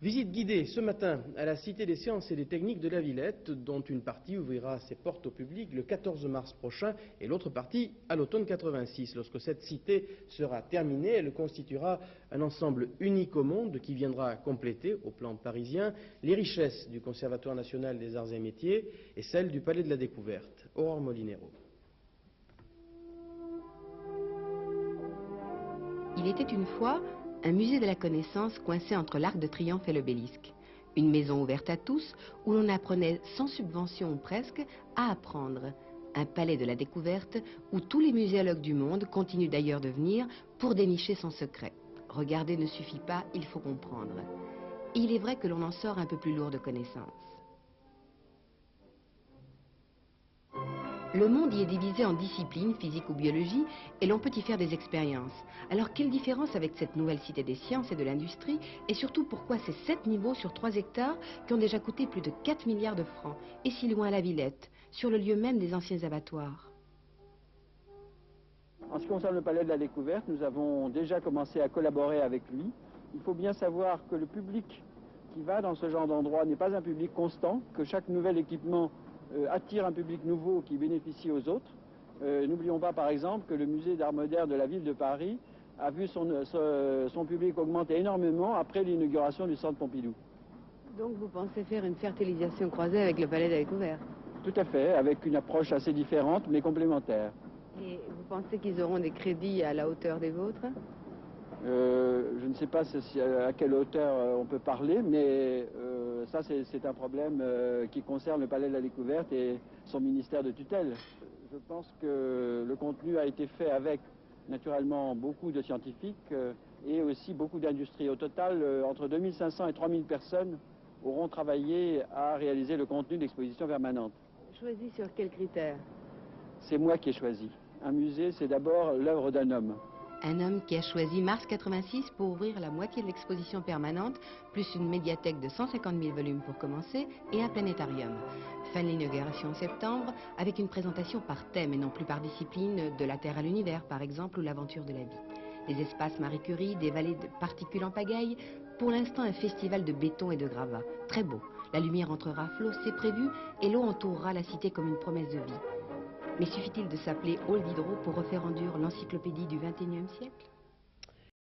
Visite guidée ce matin à la Cité des sciences et des techniques de la Villette, dont une partie ouvrira ses portes au public le 14 mars prochain et l'autre partie à l'automne 86. Lorsque cette cité sera terminée, elle constituera un ensemble unique au monde qui viendra compléter, au plan parisien, les richesses du Conservatoire national des arts et métiers et celles du Palais de la Découverte. Aurore Molinero. Il était une fois un musée de la connaissance coincé entre l'Arc de Triomphe et l'Obélisque. Une maison ouverte à tous où l'on apprenait sans subvention ou presque à apprendre. Un palais de la découverte où tous les muséologues du monde continuent d'ailleurs de venir pour dénicher son secret. Regarder ne suffit pas, il faut comprendre. Et il est vrai que l'on en sort un peu plus lourd de connaissances. Le monde y est divisé en disciplines, physique ou biologie, et l'on peut y faire des expériences. Alors quelle différence avec cette nouvelle cité des sciences et de l'industrie, et surtout pourquoi ces 7 niveaux sur 3 hectares qui ont déjà coûté plus de 4 milliards de francs, et si loin à la Villette, sur le lieu même des anciens abattoirs? En ce qui concerne le Palais de la Découverte, nous avons déjà commencé à collaborer avec lui. Il faut bien savoir que le public qui va dans ce genre d'endroit n'est pas un public constant, que chaque nouvel équipement attire un public nouveau qui bénéficie aux autres. N'oublions pas par exemple que le musée d'art moderne de la ville de Paris a vu son public augmenter énormément après l'inauguration du centre Pompidou. Donc vous pensez faire une fertilisation croisée avec le Palais de la Découverte? Tout à fait, avec une approche assez différente mais complémentaire. Et vous pensez qu'ils auront des crédits à la hauteur des vôtres? Je ne sais pas à quelle hauteur on peut parler, mais ça c'est un problème qui concerne le Palais de la Découverte et son ministère de tutelle. Je pense que le contenu a été fait avec naturellement beaucoup de scientifiques et aussi beaucoup d'industries. Au total, entre 2500 et 3000 personnes auront travaillé à réaliser le contenu d'exposition permanente. Choisi sur quels critères? C'est moi qui ai choisi. Un musée, c'est d'abord l'œuvre d'un homme. Un homme qui a choisi mars 86 pour ouvrir la moitié de l'exposition permanente, plus une médiathèque de 150 000 volumes pour commencer et un planétarium. Fin de l'inauguration en septembre, avec une présentation par thème et non plus par discipline, de la Terre à l'univers par exemple, ou l'aventure de la vie. Des espaces Marie Curie, des vallées de particules en pagaille, pour l'instant un festival de béton et de gravats. Très beau. La lumière entrera à flot, c'est prévu, et l'eau entourera la cité comme une promesse de vie. Mais suffit-il de s'appeler Hall d'Hydro pour refaire endure l'encyclopédie du XXIe siècle?